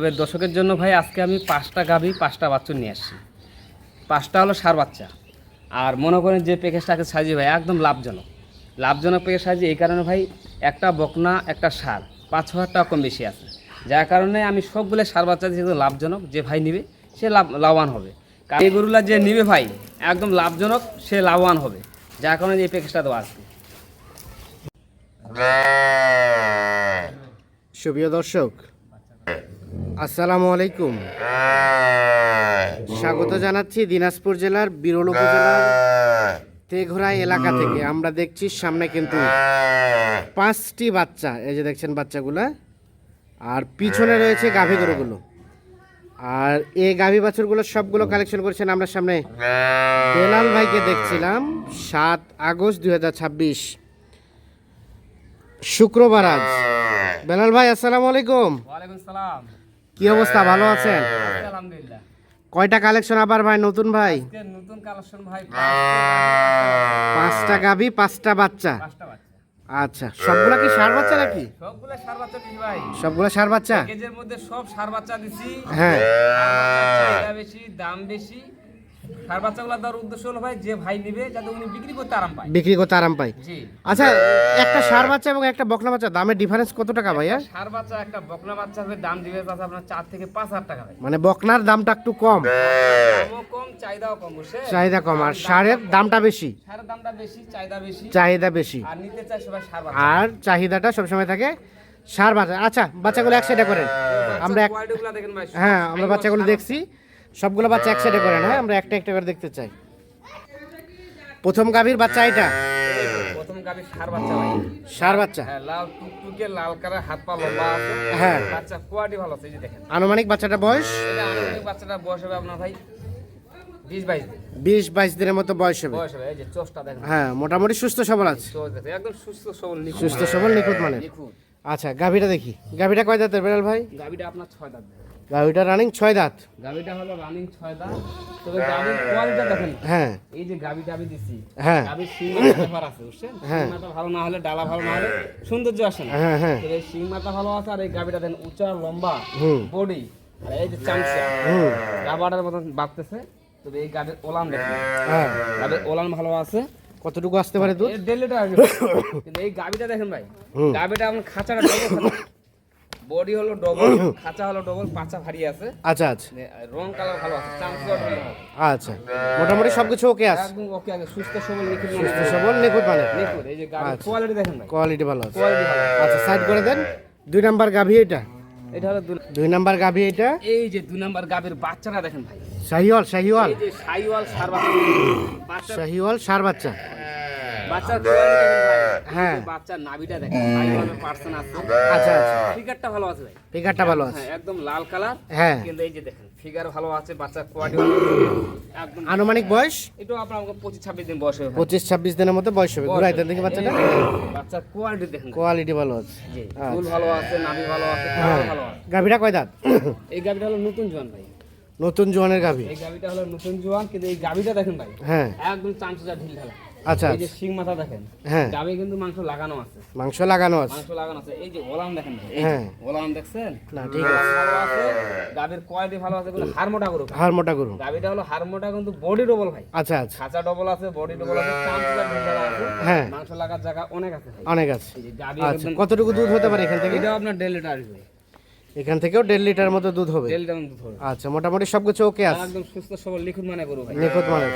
তবে দর্শকের জন্য ভাই আজকে আমি 5টা গাভী 5টা বাচ্চা নিয়ে আসছি। 5টা হলো ষাঁড় বাচ্চা। আর মনে করেন যে প্যাকেজটাকে সাজিয়ে ভাই একদম লাভজনক প্যাকেজ সাজিয়ে এই কারণে ভাই একটা বকনা একটা ষাঁড় 5,000 টাকা কম বেশি আছে, যার কারণে আমি সবগুলো ষাঁড় বাচ্চা যেহেতু লাভজনক, যে ভাই নিবে সে লাভবান হবে। কারণ এই গরুলা যে নিবে ভাই একদম লাভজনক, সে লাভবান হবে, যার কারণে এই প্যাকেজটা দেওয়া আসবে। সুপ্রিয় দর্শক, আসসালামু আলাইকুম। স্বাগত জানাচ্ছি দিনাজপুর জেলার বিরল উপজেলার তেঘরা এলাকা থেকে। আমরা দেখছি সামনে কিন্তু 5টি বাচ্চা, এই যে দেখছেন বাচ্চাগুলা, আর পিছনে রয়েছে গাভী গরুগুলো। আর এই গাভী বাছুরগুলো সবগুলো কালেকশন করেছেন আমরা সামনে বেলাল ভাইকে দেখছিলাম। 7 আগস্ট 2026 শুক্রবার আজ। বেলাল ভাই আসসালামু আলাইকুম। ওয়ালাইকুম সালাম। কি অবস্থা, ভালো আছেন? আলহামদুলিল্লাহ। কয়টা কালেকশন আবার ভাই নতুন ভাই? নতুন কালেকশন ভাই 5টা গাভী 5টা বাচ্চা। 5টা বাচ্চা। আচ্ছা, সবগুলা কি ষাঁড় বাচ্চা নাকি? সবগুলো ষাঁড় বাচ্চা দিছি ভাই। সবগুলা ষাঁড় বাচ্চা? প্যাকেজের মধ্যে সব ষাঁড় বাচ্চা দিছি। হ্যাঁ, চাহিদা বেশি, দাম বেশি। ষাঁড় বাচ্চাগুলো দেওয়ার উদ্দেশ্য হলো ভাই যে ভাই নিবে যাতে উনি বিক্রি করতে আরাম পায়। বিক্রি করতে আরাম পাই। জি। আচ্ছা, একটা ষাঁড় বাচ্চা এবং একটা বকনা বাচ্চা দামের ডিফারেন্স কত টাকা ভাইয়া? ষাঁড় বাচ্চা একটা বকনা বাচ্চা হবে দাম দিবে আছে আপনার 4 থেকে 5,000 টাকা ভাই। মানে বকনার দামটা একটু কম, দামও কম, চাহিদাও কম বসে। চাহিদা কম, আর ষাঁড়ের দামটা বেশি। ষাঁড়ের দামটা বেশি, চাহিদা বেশি। চাহিদা বেশি আর নিতে চাই সবাই ষাঁড় বাচ্চা। আর চাহিদাটা সবসময় থাকে ষাঁড় বাচ্চা। আচ্ছা, বাচ্চাগুলো এক সাইডে করেন। আমরা কোয়ালিটিগুলো দেখেন ভাই। হ্যাঁ, আমরা বাচ্চাগুলো দেখছি, সবগুলো বাচ্চা এক সাইডে করেন। হ্যাঁ, আমরা একটা একটা করে দেখতে চাই। প্রথম গাভীর বাচ্চা এটা? প্রথম গাভী ষাঁড় বাচ্চা ভাই। ষাঁড় বাচ্চা, হ্যাঁ, লাল টুকটুকে লাল কালার, হাত পা লম্বা আছে। হ্যাঁ। বাচ্চা কোয়ালিটি ভালো আছে, এই যে দেখেন। আনুমানিক বাচ্চাটা বয়স? এটা আনুমানিক বাচ্চাটা বয়স হবে আপনার ভাই 20-22 দিন। 20-22 দিনের মতো বয়স হবে। বয়স হবে, এই যে চোষটা দেখেন। হ্যাঁ, মোটামুটি সুস্থ সবল আছে। চোষ দেখেন একদম সুস্থ সবল নিখুঁত। সুস্থ সবল নিখুঁত মানে। নিখুঁত। আচ্ছা, গাভীটা দেখি। গাভীটা কয় দাঁতের বেলাল ভাই? গাভীটা আপনার 6 দাঁত। গাভীটা রানিং 6 দাঁত। গাভীটা হলো রানিং 6 দাঁত। তবে গাভীর কোয়ালিটিটা দেখেন। হ্যাঁ, এই যে গাভীটা আমি দিছি, হ্যাঁ, গাভীর সিংমাটা ব্যাপার আছে বুঝছেন? হ্যাঁ। সিংমাটা ভালো না হলে, ডালা ভালো না হলে সৌন্দর্য আসে না। হ্যাঁ, হ্যাঁ, তবে সিংমাটা ভালো আছে, আর এই গাভীটা দেন উঁচা লম্বা হুম, বডি, আর এই যে চামচা হুম, রাবারের মতন বাড়তেছে। তবে এই গাভীর ওলান দেখেন, হ্যাঁ। গাভীর ওলান ভালো আছে। কতটুকু আসতে পারে দুধ? এর 1.5 লিটার আসবে। কিন্তু এই গাভীটা দেখেন ভাই, হুম। গাভীটা আপনার খাঁচাটা ডবল, বডি হলো ডবল, খাঁচা হলো ডবল, পাঁচা ভারী আছে। আচ্ছা, আচ্ছা, রং কালার ভালো আছে, চামচা ভালো। আচ্ছা, মোটামুটি সবকিছু ওকে আছে। একদম ওকে, আগে সুস্থ সবল নিখুঁত সুস্থ সবল নিখুঁত মানে। নিখুঁত। এই যে গাভীর আচ্ছা। কোয়ালিটি দেখেন ভাই, কোয়ালিটি ভালো আছে। কোয়ালিটি ভালো। আচ্ছা, সাইড করে দেন। 2 নাম্বার গাভী এটা? এটা হলো 2 নাম্বার গাভী এটা? এই যে 2 নাম্বার গাভীর বাচ্চাটা দেখেন ভাই। শাহিওয়াল, শাহিওয়াল, এই যে শাহিওয়াল ষাঁড় বাচ্চা। বাচ্চা শাহিওয়াল ষাঁড় বাচ্চা। বাচ্চার কোয়ালিটি দেখেন ভাই। হ্যাঁ। এই যে বাচ্চার নাভিটা দেখেন, শাহিওয়ালের পার্সন আছে। আচ্ছা, আচ্ছা, ফিগারটা ভালো আছে ভাই। ফিগারটা ভালো আছে। হ্যাঁ, একদম লাল কালার। হ্যাঁ। কিন্তু এই যে দেখেন ফিগার ভালো আছে, বাচ্চার কোয়ালিটি ভালো আছে। একদম আনুমানিক বয়স? এটা আপনার 25-26 দিন বয়স হবে ভাই। 25-26 দিনের মতো বয়স হবে। ঘুরাই দেন দেখি বাচ্চাটা। বাচ্চার কোয়ালিটি দেখেন, কোয়ালিটি ভালো আছে। জি, আচ্ছা। ফুল ভালো আছে, নাভি ভালো আছে, হ্যাঁ। কালার ভালো আছে। গাভীটা কয় দাঁত? এই গাভীটা হলো নতুন জোয়ান ভাই। নতুন জোয়ানের গাভী। এই গাভীটা হলো নতুন জোয়ান, কিন্তু এই গাভীটা দেখেন ভাই হ্যাঁ, একদম চামচা ঢিল ঢালা। আচ্ছা, এই যে শিং মাথা দেখেন, হ্যাঁ, গাভী কিন্তু মাংস লাগানো আছে। মাংস লাগানো আছে। মাংস লাগানো আছে। এই যে ওলান দেখেন ভাই, এই হ্যাঁ। যে ওলান দেখছেন? না, ঠিক ওলান আছে। ভালো আছে, গাভীর কোয়ালিটি ভালো আছে, কিন্তু হাড় মোটা গরু। হাড় মোটা গরু। গাভীটা হলো হাড় মোটা, কিন্তু বডি ডবল ভাই। আচ্ছা, আচ্ছা, খাঁচা ডবল আছে, বডি ডবল আছে, চামচা ঢিল ঢালা আছে। হ্যাঁ। মাংস লাগার জায়গা অনেক আছে ভাই। অনেক আছে। এই যে গাভী আচ্ছা, একদম, কতটুকু দুধ হতে পারে এখান থেকে? এটাও আপনার 1.5 লিটার আসবে। এখান থেকেও 1.5 লিটার মতো দুধ হবে। 1.5 লিটার দুধ হবে। আচ্ছা, মোটামুটি সবকিছু ওকে আছে। একদম সুস্থ সবল নিখুঁত মানে গরু ভাই। নিখুঁত মানে।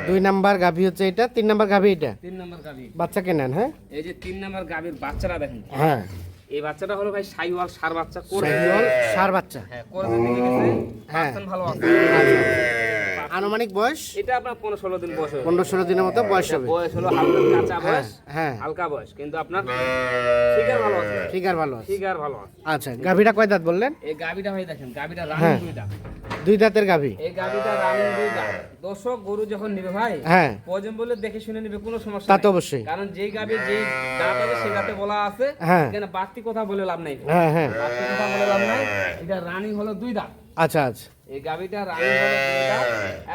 2 নাম্বার গাভী হচ্ছে এটা। 3 নাম্বার গাভী এটা? 3 নাম্বার গাভী। বাচ্চা নেন। হ্যাঁ, এই যে 3 নাম্বার গাভীর বাচ্চাটা দেখেন। হ্যাঁ, এই বাচ্চাটা হলো ভাই শাহিওয়াল ষাঁড় বাচ্চা করে। শাহিওয়াল ষাঁড় বাচ্চা। হ্যাঁ, করে দিকে গেছে। হ্যাঁ। পার্সেন্ট ভালো আছে। আনুমানিক বয়স? এটা আপনার 15-16 দিন বয়স হবে। 15-16 দিনের মতো বয়স হবে। বয়স হলো হালকা কাঁচা বয়স, হ্যাঁ, হালকা বয়স, কিন্তু আপনার ফিগার ভালো আছে। ফিগার ভালো আছে। ফিগার ভালো আছে। আচ্ছা, গাভীটা কয় দাঁত বললেন? এই গাভীটা ভাই দেখেন, গাভীটা হ্যাঁ। রানিং 2 দাঁত। 2 দাঁতের গাভী। এই গাভীটা রানিং 2 দাঁত। দর্শক গরু যখন নেবে ভাই, হ্যাঁ, প্রয়োজন বলে দেখে শুনে নেবে, কোনো সমস্যা তা নাই। তো অবশ্যই। কারণ যেই গাভী যেই দাঁত আছে সেই দাঁতে বলা আছে। হ্যাঁ। এখানে বাড়তি কথা বলে লাভ নাই। হ্যাঁ, হ্যাঁ, বাড়তি কথা বলে লাভ নাই। এটা রানিং হলো 2 দাঁত। আচ্ছা, আচ্ছা। এই গাভীটা রানিং হলো 2 দাঁত।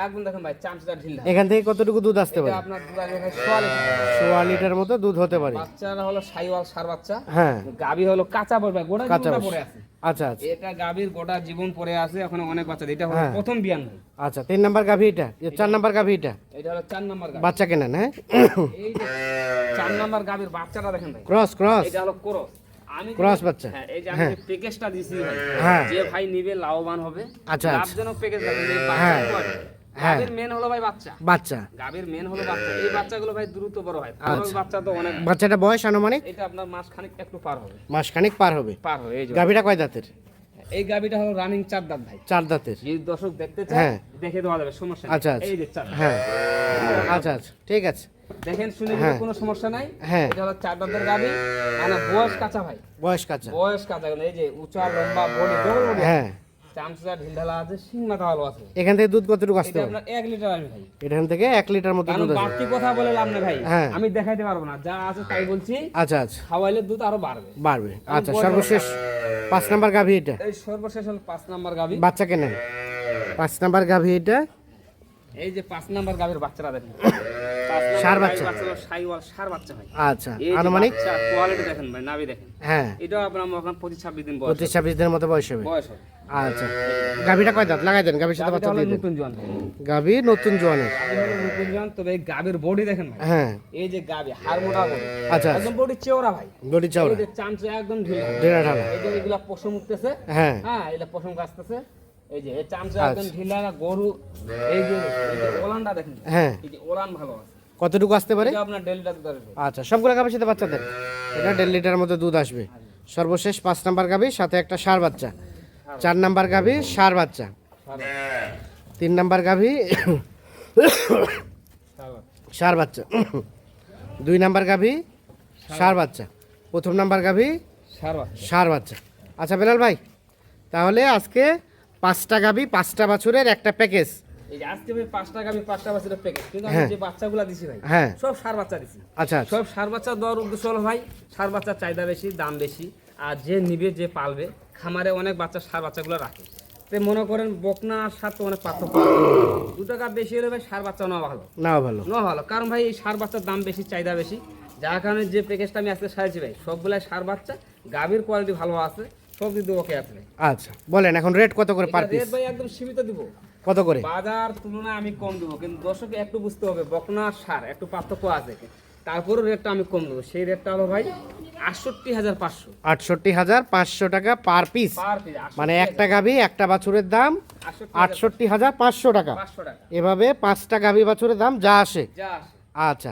একদম দেখেন ভাই চামচা ঢিল ঢালা। এখান থেকে কতটুকু দুধ আসতে এটা পারে? আপনার দুধ আসবে ভাই 1.5 লিটার। 1.5 লিটার মতো দুধ হতে পারে। বাচ্চারা হলো শাহিওয়াল ষাঁড় বাচ্চা। হ্যাঁ, গাভী হলো কাঁচা পড়বে, গোড়া কাঁচা দুধটা বয়স। পড়ে আছে। আচ্ছা আচ্ছা এটা গাভীর গোটা জীবন পরে আছে, এখন অনেক বাচ্চা। এটা হলো হ্যাঁ। প্রথম বিয়ান ভাই। আচ্ছা 3 নাম্বার গাভী এটা, 4 নাম্বার গাভী এটা, এটা হলো 4 নাম্বার গাভী। বাচ্চা কেনেন হ্যাঁ? এই যে 4 নাম্বার গাভীর বাচ্চাটা দেখেন ভাই, ক্রস ক্রস এটা হলো ক্রস। আমি ক্রস বাচ্চা। হ্যাঁ, এই যে আমি যে প্যাকেজটা দিছি ভাই, হ্যাঁ। যে ভাই নিবে লাভবান হবে। আচ্ছা, আচ্ছা। লাভজনক প্যাকেজ দেখেন, এই হ্যাঁ। বাচ্চা হ্যাঁ। গাভীর মেন হলো ভাই বাচ্চা। বাচ্চা গাভীর মেন হলো বাচ্চা। এই বাচ্চাগুলো ভাই দ্রুত বড় হয়। আচ্ছা। খরচ বাচ্চা তো অনেক। বাচ্চাটা বয়স আনুমানিক এটা আপনার মাস খানিক একটু পার হবে। মাসখানেক পার হবে। এই যে গাভীটা কয় দাঁতের? এই গাভীটা হলো রানিং 4 দাঁত ভাই। 4 দাঁতের। যদি দর্শক দেখতে চায় হ্যাঁ। দেখে দেওয়া যাবে, সমস্যা নেই। আচ্ছা, আচ্ছা। এই যে 4 দাঁত। হ্যাঁ আচ্ছা আচ্ছা ঠিক আছে। দেখেন শুনে হ্যাঁ। কোনো সমস্যা নাই। হ্যাঁ। এটা হলো 4 দাঁতের গাভী, মানে বয়স কাঁচা ভাই। বয়স কাচ্চা। বয়স কাঁচা, এই যে উঁচা লম্বা বডি, ডবল বডি। হ্যাঁ। চামচা ঢিলঢালা আছে, সিং মাথা ভালো আছে। এখান থেকে দুধ কতটুকু আসতে এটা পারে? আপনার 1 লিটার আসবে ভাই। এখান থেকে 1 লিটার মতো কারণ দুধ আসবে। বাড়তি কথা বলে লাভ নেই ভাই। হ্যাঁ। আমি দেখাইতে পারবো না, যা আছে তাই বলছি। আচ্ছা আচ্ছা খাওয়াইলে দুধ আরো বাড়বে। বাড়বে। আচ্ছা সর্বশেষ 5 নাম্বার গাভী এটা, এই সর্বশেষ হলো 5 নাম্বার গাভী। বাচ্চা কেনেন? 5 নাম্বার গাভী এটা, এই যে 5 নাম্বার গাভীর বাচ্চাটা দেখেন। ষাঁড় বাচ্চা? সাইওয়াল ষাঁড় বাচ্চা ভাই। আচ্ছা আনুমানিক? কোয়ালিটি দেখেন ভাই, নাভি দেখেন। হ্যাঁ এটাও আপনার মনে করেন 25-26 দিন বয়স। 25-26 দিনের মতো বয়স হবে। বয়স হবে। আচ্ছা গাভীটা কয় দাঁত? লাগাই দেন, গাভীর সাথে গাভীটা বাচ্চা হলো দিয়ে দেন। নতুন জোয়ান ভাই। গাভী নতুন জোয়ানের। গাভী হলো নতুন জোয়ান, তবে এই গাভীর বডি দেখেন ভাই। হ্যাঁ এই যে গাভী হাড় মোটা বডি, আচ্ছা একদম বডি চেওড়া ভাই। বডি চাওড়া, এই যে চামচা একদম ঢিলা। ঢেড়া ঢালা। এই যে এগুলা পশম উঠতেছে। হ্যাঁ হ্যাঁ, এটা পশম কাটতেছে। এই যে এই চামচা আচ্ছা। একদম ঢিলা। গরু এই যে ওলানটা দেখেন। হ্যাঁ এই যে ওলান ভালো আছে। কতটুকু আসতে পারে? এটা আপনার ডেলিটা দুধ আসবে। আচ্ছা সবগুলো গাভীর সাথে বাচ্চা দেন। এটা 1.5 লিটার মতো দুধ আসবে। সর্বশেষ 5 নাম্বার গাভী, সাথে একটা ষাঁড় বাচ্চা। 4 নাম্বার গাভী ষাঁড় বাচ্চা। 3 নাম্বার গাভী ষাঁড় বাচ্চা। 2 নাম্বার গাভী ষাঁড় বাচ্চা। প্রথম নাম্বার গাভী ষাঁড় বাচ্চা। আচ্ছা বেলাল ভাই, তাহলে আজকে 5টা গাভী 5টা বাছুরের একটা প্যাকেজ। এই যে আজকে ভাই 5টা গাভী 5টা বাচ্চার প্যাকেজ, কিন্তু আমি হ্যাঁ। যে বাচ্চাগুলো দিছি ভাই, হ্যাঁ সব ষাঁড় বাচ্চা দিছি। আচ্ছা আচ্ছা সব ষাঁড় বাচ্চা দেওয়ার উদ্দেশ্য হলো ভাই, ষাঁড় বাচ্চার চাহিদা বেশি, দাম বেশি। আর যে নিবে, যে পালবে, খামারে অনেক বাচ্চা ষাঁড় বাচ্চাগুলো রাখে। তো মনে করেন বকনা আর ষাঁড় তো অনেক পার্থক্য আছে। 2 টাকা বেশি হলে ভাই ষাঁড় বাচ্চা নেওয়া ভালো। নাও ভালো। নেওয়া ভালো, কারণ ভাই এই ষাঁড় বাচ্চার দাম বেশি, চাহিদা বেশি। যার কারণে যে প্যাকেজটা আমি আজকে সাজাইছি ভাই, সবগুলাই ষাঁড় বাচ্চা। গাভীর কোয়ালিটি ভালো আছে, সব দিক দিয়ে ওকে আছে ভাই। আচ্ছা বলেন এখন রেট কত করে পার এটা পিস? রেট ভাই একদম সীমিত দিব। কত করে? বাজার তুলনায় আমি কম দেবো, কিন্তু দর্শককে একটু বুঝতে হবে বকনা আর ষাঁড় একটু পার্থক্য আছে। তারপরে রেটটা আমি কম দেবো। সেই রেটটা হলো ভাই 68,500 68,500 টাকা পার পিস। Per piece. মানে একটা গাভী একটা বাছুরের দাম 68,500 টাকা। 500 টাকা এভাবে 5টা গাভী বাছুরের দাম যা আসে। যা আসে। আচ্ছা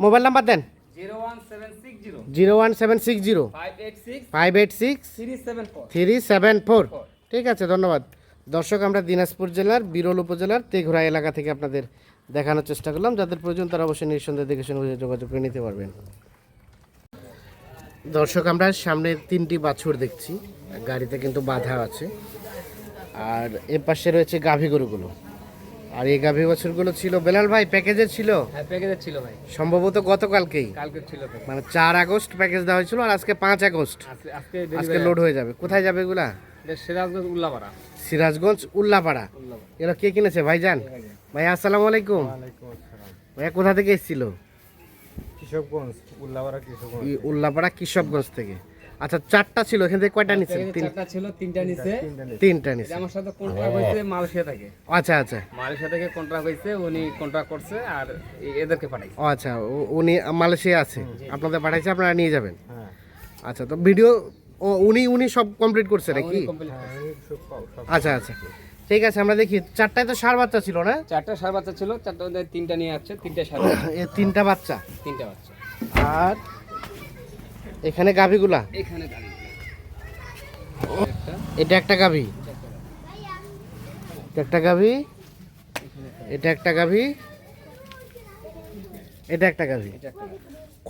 মোবাইল নাম্বার দেন। 01760 01760 586 586 374। 374। ঠিক আছে ধন্যবাদ। দর্শক আমরা দিনাজপুর জেলার বিরল উপজেলার তেঘরা এলাকা থেকে আপনাদের দেখানোর চেষ্টা করলাম। যাদের প্রয়োজন তারা অবশ্যই নিঃসন্দেহে দেখে শুনে বুঝে যোগাযোগ করে নিতে পারবেন। দর্শক আমরা সামনে 3টি বাছুর দেখছি, গাড়িতে কিন্তু বাধা আছে। আর এ পাশে রয়েছে গাভী গরুগুলো। আর এই গাভী বাছুরগুলো ছিল বেলাল ভাই প্যাকেজের ছিল, হ্যাঁ প্যাকেজের ছিল ভাই, সম্ভবত গতকালকেই। কালকে ছিল ভাই। মানে 4 আগস্ট প্যাকেজ দেওয়া হয়েছিল, আর আজকে 5 আগস্ট আজকে আজকে লোড হয়ে যাবে। কোথায় যাবে এগুলা? সিরাজগঞ্জ উল্লাপাড়া। সিরাজগঞ্জ উল্লাপাড়া। এগুলো কে কিনেছে ভাইজান? ভাই আসসালামু আলাইকুম। ভাইয়া কোথা থেকে এসেছিল? কিশোরগঞ্জ, উল্লাপাড়া কিশোরগঞ্জ। উল্লাপাড়া কিশোরগঞ্জ থেকে। আচ্ছা 4টা ছিল, এখান থেকে কয়টা নিছেন? চারটা ছিল, 3টা নিছে। 3টা নিছেন। আমার সাথে কন্ট্রাক্ট হয়েছে মালয়েশিয়া থেকে। আচ্ছা আচ্ছা মালয়েশিয়া থেকে কন্ট্রাক্ট হয়েছে, উনি কন্ট্রাক্ট করছে আর এদেরকে পাঠাইছে। ও আচ্ছা উনি মালয়েশিয়া আছে, আপনাদের পাঠাইছে, আপনারা নিয়ে যাবেন। হ্যাঁ আচ্ছা তো ভিডিও উনি সব কমপ্লিট করছে নাকি? আচ্ছা আচ্ছা ঠিক আছে, আমরা দেখি। 4টায় তো ষাঁড় বাচ্চা ছিল না? 4টা ষাঁড় বাচ্চা ছিল, 4টার মধ্যে 3টা নিয়ে আসছে, 3টা ষাঁড়। এই 3টা বাচ্চা। 3টা বাচ্চা। আর এখানে গাভীগুলা, এখানে গাড়ি এটা একটা গাভী, এটা একটা গাভী, এটা একটা গাভী, এটা একটা গাভী।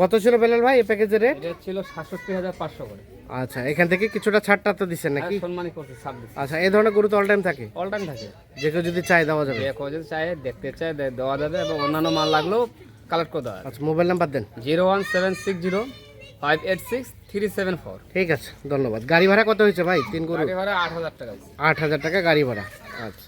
কত ছিল বেলাল ভাই এই প্যাকেজের রেট? এটা ছিল 67,500 করে। আচ্ছা এখান থেকে কিছুটা ছাড়টা তো দিচ্ছেন নাকি? সম্মানী করছে 26। আচ্ছা এই ধরনের গরু তো অল টাইম থাকে, অল টাইম থাকে। যে কেউ যদি চাই দেওয়া যাবে। যে কেউ যদি চায়, দেখতে চায়, দেওয়া যাবে, এবং অন্যান্য মাল লাগলেও কালেক্ট করে দেওয়া যাবে। আচ্ছা মোবাইল নাম্বার দেন। 01760 586 374। ঠিক আছে ধন্যবাদ। গাড়ি ভাড়া কত হয়েছে ভাই? 3 গরু গাড়ি ভাড়া 8,000 টাকা। 8,000 টাকা গাড়ি ভাড়া। আচ্ছা